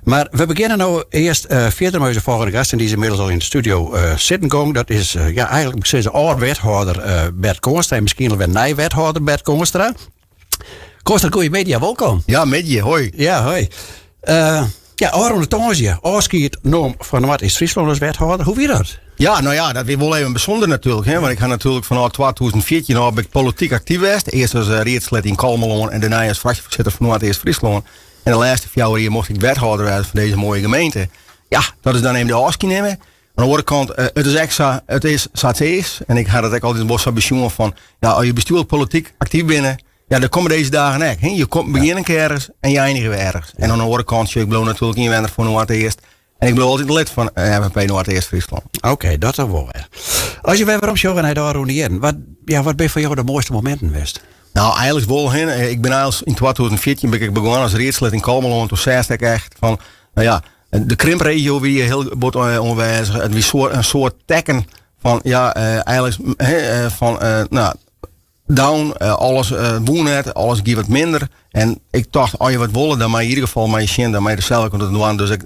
Maar we beginnen nou eerst verder met de volgende gast. En die is inmiddels al in de studio zitten gong. Dat is eigenlijk precies oud-wethouder Bert Koonstra. En misschien wel een wethouder Bert Koonstra. Koonstra, goeie media, welkom. Ja, met je, hoi. Ja, hoi. Aaron de Tonge, afschiet noem van wat is Friesland als wethouder. Hoe weer dat? Ja, nou ja, dat is wel even bijzonder natuurlijk. Hè? Want ik ga natuurlijk vanaf 2014 nou ben ik politiek actief geweest. Eerst als raadslid in Kalmeloon en daarna als fractievoorzitter van Noord-Eerst-Friesland. En de laatste 4 jaar mocht ik wethouder worden van deze mooie gemeente. Ja, dat is dan even de afschiet nemen. Aan de andere kant, het is extra, het is is. En ik had het ook altijd bos van bestuur van, ja, als je bestuurlijk politiek actief bent, ja, dan komen deze dagen echt. Je komt beginnen ergens en je eindigt weer ergens. Ja. En aan de andere kant, ik ben natuurlijk inwender voor Noord-Eerst. En ik ben altijd lid van FNP Noord-Eerst-Friesland. Oké, dat is wel weer. Als je weer waarom naar de Aroniëren, wat ben voor jou de mooiste momenten geweest? Nou, eigenlijk wel. Ik ben eigenlijk in 2014 ben ik begonnen als raadslid in Kalmeloon. Toen zei ik echt van, nou ja, de krimpregio wie je heel bot onwijzig. Het wie een soort teken van, ja, eigenlijk van, nou, down, alles woenet, alles geeft wat minder. En ik dacht, als je wat willen, dan mag je in ieder geval maar je zin, dan mag je er zelf kunnen doen. Dus ik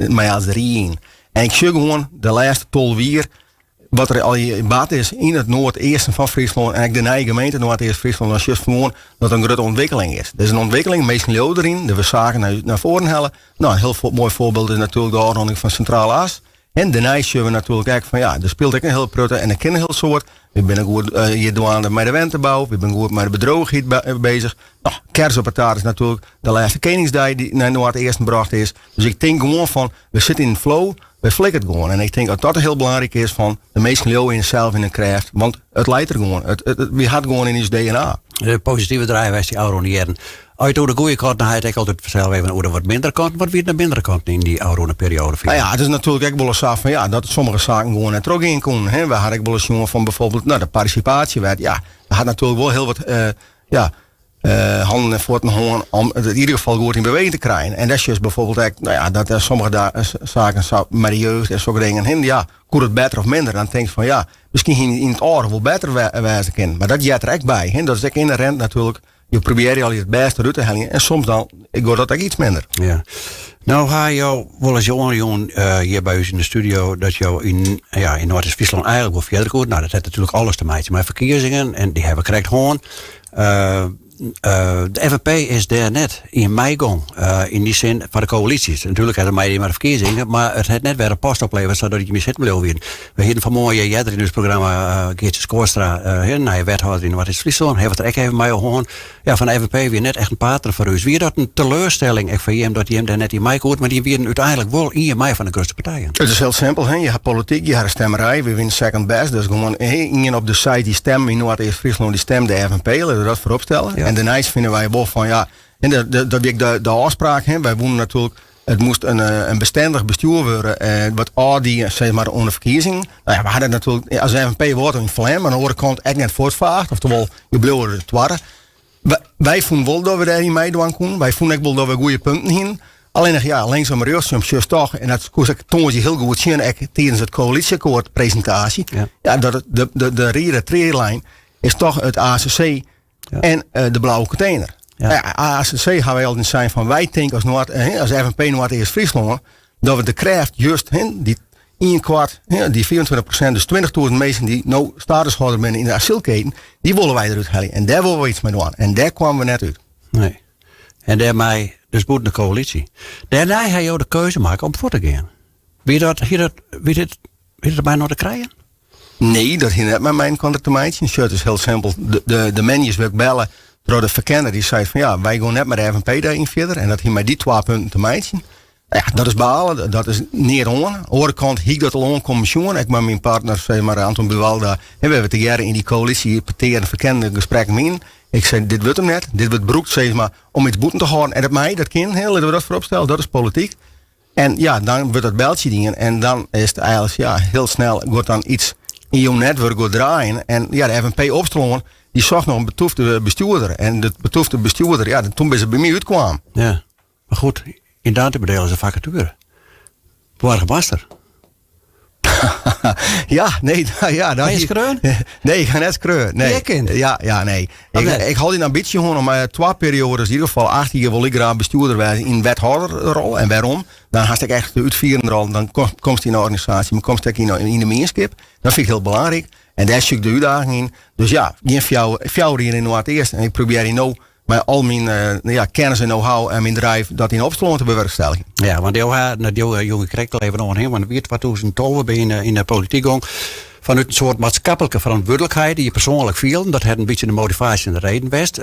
mij als erin. En ik zie gewoon de laatste 12 jaar wat er al je bad is in het Noord-Eersten van Friesland en ik de nieuwe gemeente Noord-Eerst-Friesland, dan is gewoon dat een grote ontwikkeling is. Er is een ontwikkeling, meestal leeuw erin, de we zaken naar voren hellen. Nou, een heel mooi voorbeeld is natuurlijk de aanronding van Centrale As. En daarna zien we natuurlijk kijken van ja, er speelt ook een heel prutte en een kinderheel soort. We zijn goed hier doen met de wentenbouw, we zijn goed met de bedroogheid bezig. Nou, kers op het taart is natuurlijk de laatste Koningsdag die naar Noord-Eersten gebracht is. Dus ik denk gewoon van, we zitten in flow. We flikken het gewoon. En ik denk dat dat heel belangrijk is van de meeste leeuwen in zelf in een krijgt. Want het leidt er gewoon. We had gewoon in ons DNA. De positieve draaiwijs die Auroniëren. Als je door de goede kant naar ik altijd zelf even hoe er wat minder kant. Wat weer de mindere kant in die Aurona-periode? Nou ja, het is natuurlijk ook wel eens zo van ja, dat sommige zaken gewoon net terug in kon. We hadden wel eens jongen van bijvoorbeeld de participatiewet. Ja, dat had natuurlijk wel heel wat handen en voeten gewoon om het in ieder geval goed in beweging te krijgen. En dat is dus bijvoorbeeld echt, nou ja, dat er sommige zaken met de jeugd en zulke dingen, ja, kon het beter of minder. Dan denk je van ja, misschien in het oude wel beter wijzen kunnen. Maar dat jat er echt bij. Hè? Dat is echt inherent natuurlijk. Je probeert al het beste uit te halen. En soms dan, ik hoor dat ook iets minder. Ja. Nou, ga jou wel eens jongen hier bij u in de studio dat jou in Noord-Friesland eigenlijk wel verder goed. Nou, dat heeft natuurlijk alles te maken met verkiezingen en die hebben correct gewoon. De FNP is daar net in meigang. In die zin van de coalities. Natuurlijk hadden wij maar de verkiezingen, maar het heeft net weer een post opleverd zodat je mis wil weer. We hebben vanmorgen jij in ons programma Geertje Koonstra, naar je wethouder in Noord-Friesland, heeft er ook even mij gehoord. Ja, van de FNP weer net echt een partner voor u. Wie dat een teleurstelling echt voor je dat je hem daar net in mei hoort, maar die weer uiteindelijk wel in je mei van de grootste partijen. Het is heel simpel, hè? Je hebt politiek, je hebt een stemmerij, we winnen second best, dus gewoon iemand op de site die stemt in Noord-Friesland die stemt de FNP, laten we dat voorop stellen. Ja. En daarnaast vinden wij wel van ja, en dat week de afspraak, hè, wij wonen natuurlijk, het moest een bestendig bestuur worden, wat al die, zeg maar, onder verkiezingen. Nou ja, we hadden natuurlijk, als FNP wordt in Vlam, maar aan de andere kant echt net voortvaart, oftewel, je bleef er twaren. Wij vonden wel dat we daar in mei doen konden, wij vonden ook wel dat we goede punten heen. Alleen nog ja, langzaam maar juist toch, en dat koos ik toen je heel goed zien, tijdens het coalitieakkoord presentatie, ja, dat de rede treelijn is toch het ACC. Ja. En de blauwe container. Ja. ACC gaan wij altijd zijn van wij denken als FNP Noord-Eerst-Friesland dat we de kracht juist die 1/4, die 24%, dus 20.000 mensen die nou statushouder zijn in de asielketen, die willen wij eruit halen. En daar willen we iets mee doen. En daar kwamen we net uit. Nee. En daarmee dus moet de coalitie. Daarna ga je de keuze maken om voor te gaan. Wie dit bij nog te krijgen? Nee, dat ging net met mijn contractemaatje. Het is heel simpel. De manjes wil ik bellen door de verkenner die zei van ja, wij gaan net met de FNP daarin verder. En dat ging met die 2 punten te maken. Ja, dat is behalen, dat is niet on. Aan de andere kant hiek dat al oncommissioen. Ik met mijn partner, zeg maar, Anton Buwalda. En we hebben te jaren in die coalitie parteren verkennende gesprekken mee. Ik zei, dit wordt hem net. Dit wordt beroekt, zeg maar, om iets boeten te houden. En dat mij, dat kind, laten we dat voorop stellen. Dat is politiek. En ja, dan wordt dat beltje dingen. En dan is het eigenlijk, ja, heel snel wordt dan iets in jouw netwerk gaat draaien. En ja, de FNP opstromen, die zocht nog een betoefde bestuurder. En de betoefde bestuurder, ja, toen ze bij mij uitkwam. Ja, maar goed, in dat bedeel is een vacature. Waar master. Ja, nee. Ja, Ben je schreeuwen? Nee, ik ga net schreeuwen. Nee. Je kind? Ja, nee. Ik had die ambitie gewoon om 2 periodes, in ieder geval 8 jaar wil ik graag bestuurder zijn in wethouderrol. En waarom? Dan had ik echt de uitvierende rol. Dan komst in een organisatie, maar komst ik in de meerskip. Dat vind ik heel belangrijk. En daar zit ik de uitdaging in. Dus ja, geen fjouwer hier in het eerst. En ik probeer hier nou met al mijn kennis en know-how en mijn drive dat in opstelling te bewerkstelligen. Ja, want die jonge krijgt even nog een want weet wat toen zijn tolven bij in de politiek ging. Vanuit een soort maatschappelijke verantwoordelijkheid die je persoonlijk viel. Dat had een beetje de motivatie in de reden best.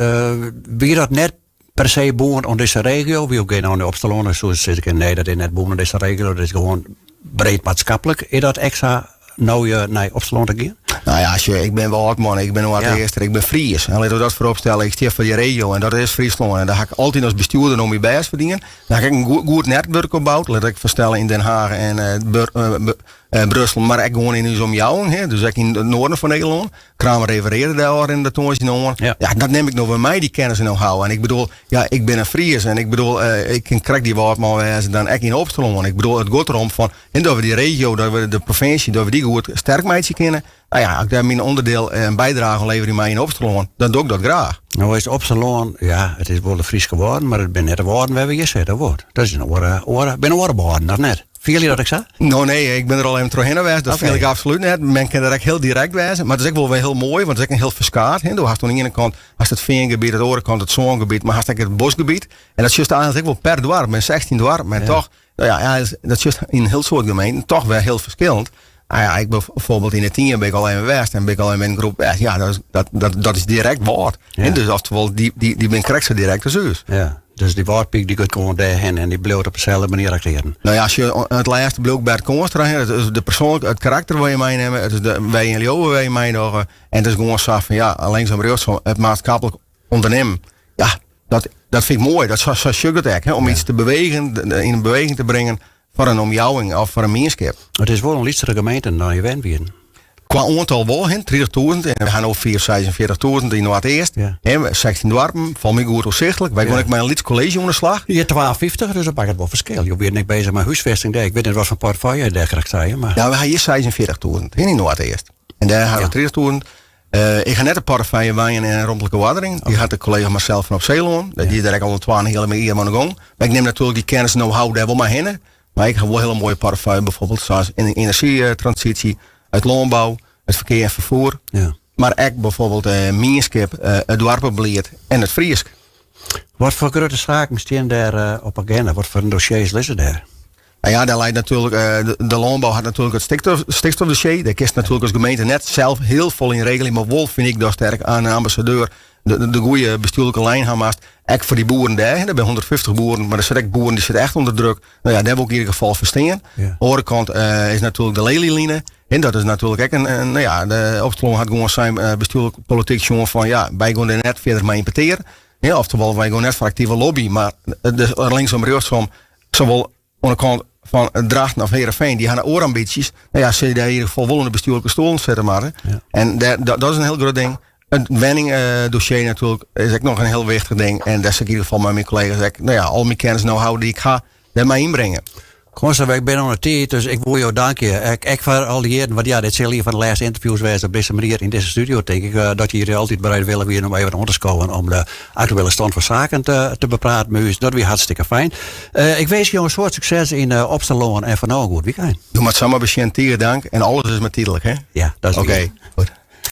Wie dat net per se boeren in deze regio. Wie ook geen aan de opstelling. Zoals zit ik in nee, dat is net boeren in deze regio. Dat is gewoon breed maatschappelijk. Is dat extra nou je naar opstelling te gaan? Nou ja, ik ben wel man, ik ben wat eerst, ik ben Fries. En laten we dat voorop stellen, ik stief voor die regio en dat is Friesland. En daar ga ik altijd als bestuurder om je bijs verdienen. Dan ga ik een goed netwerk opbouwen, laat ik verstellen in Den Haag en Brussel, maar ik gewoon in zo'n jou, dus ik in het noorden van Nederland. Kramer refereerde daar in de toonje. Ja, dat neem ik nog bij mij die kennis en know-how. En ik bedoel, ja, ik ben een Fries en ik bedoel, ik krijg die wat maar wijzen dan ik in opstelling. Ik bedoel, het gaat erom van, en dat we die regio, dat we de provincie, dat we die goed sterk meidje kennen. Nou ja, als ik daar mijn onderdeel en bijdrage lever in mij in opstelling, dan doe ik dat graag. Nou is opstelling, ja, het is wel een Fries geworden, maar het ben net de woorden waar we je zeggen, dat woord. Dat is een orenwoorden, of net? Viel je dat ik zei? Nou nee, ik ben er al even terug heen geweest. Dat vind ik absoluut net. Men kan er echt heel direct wijzen. Maar het is ook wel weer heel mooi, want het is ook een heel verskaard. Je hebt aan de ene kant het veengebied, aan de andere kant het zoongebied, maar het het bosgebied. En dat is juist eigenlijk wel per dorp, met 16 dorp. Maar toch, nou ja, dat is juist in een heel soort gemeenten toch weer heel verschillend. Nou ja, ik ben bijvoorbeeld in het 10 ben ik al even West en ben ik al in een groep West. Ja, dat is direct woord. Ja. En dus oftewel, die ben krijgt ze direct als us. Ja. Dus die woordpiek die gaat gewoon daarheen en die bloot op dezelfde manier acteren. Nou ja, als je het laatste bloot bij het Koonstra, het is de persoonlijke, het karakter waar je meenemen, het is de wij in Leeuwen waar je meenemen. En het is gewoon zo van ja, langzaam rechts het maatschappelijk ondernemen. Ja, dat vind ik mooi. Dat is zo sugartech, om iets te bewegen, in beweging te brengen voor een omjouwing of voor een meerskip. Het is wel een lichtere gemeente dan je wend weer. Qua aantal wel, 30.000 en we gaan over 46.000 in het eerst. Ja. 16 dorpen, val me goed opzichtelijk. Wij gaan ik mijn college aan de slag. Je 1250, dus dat maakt het wel verschil. Je bent niet bezig met huisvesting. Ik weet niet wat voor portefeuille je graag zei. Maar... Ja, we gaan hier 46.000 in het eerst. En daar gaan we 30.000. Ik ga net een portefeuille wijnen en een rondelijke watering. Die had de collega Marcel van op Zeeland. Die is direct al een 12 hele meer aan de gang. Maar ik neem natuurlijk die kennis en know-how daar wel maar heen. Maar ik heb wel hele mooie portefeuille, bijvoorbeeld zoals in de energietransitie, het landbouw, het verkeer en vervoer. Ja. Maar ook bijvoorbeeld meerskip, het dorpenbeleid en het Friesk. Wat voor grote zaken staan daar op agenda? Wat voor dossiers liggen daar? Nou ja, daar leidt natuurlijk, de landbouw had natuurlijk het stikstofdossier. Daar kiest natuurlijk als gemeente net zelf heel vol in regeling. Maar wel vind ik dat sterk aan een ambassadeur de goede bestuurlijke lijn gaan maakt. Ook voor die boeren daar. Er zijn 150 boeren, maar er zijn ook boeren die zitten echt onder druk. Nou ja, dat hebben we ook in ieder geval verstaan. Ja. Aan de andere kant is natuurlijk de lelieline. En dat is natuurlijk ook nou ja, de opstelling had gewoon zijn bestuurlijke politiek jongen van ja, wij gaan er net verder mee importeren. Ja, oftewel, wij gaan net voor actieve lobby. Maar linksom en rechtsom, zowel aan de kant van Drachten of Heerenveen, die hebben oorambities. Nou ja, ze daar in ieder geval wel in de bestuurlijke stoel zetten maar. Ja. En dat is een heel groot ding. Het wenningdossier natuurlijk is ook nog een heel wichtig ding. En dat is in ieder geval met mijn collega's. Nou ja, al mijn kennis en know-how die ik ga daarmee inbrengen. Constant, ik ben aan het tijd, dus ik wil jou danken. Ik voor al die jaren, want ja, dit zal hier van de laatste interviews wijzen op deze manier in deze studio, denk ik, dat je hier altijd bereid willen weer om even aan te komen om de actuele stand van zaken te bepraten met u. Dat weer hartstikke fijn. Ik wens je een soort succes in Opstelling en van nou een goed weekend. Doe maar samen bij dank en alles is met tijdelijk, hè? Ja, dat is oké. Goed.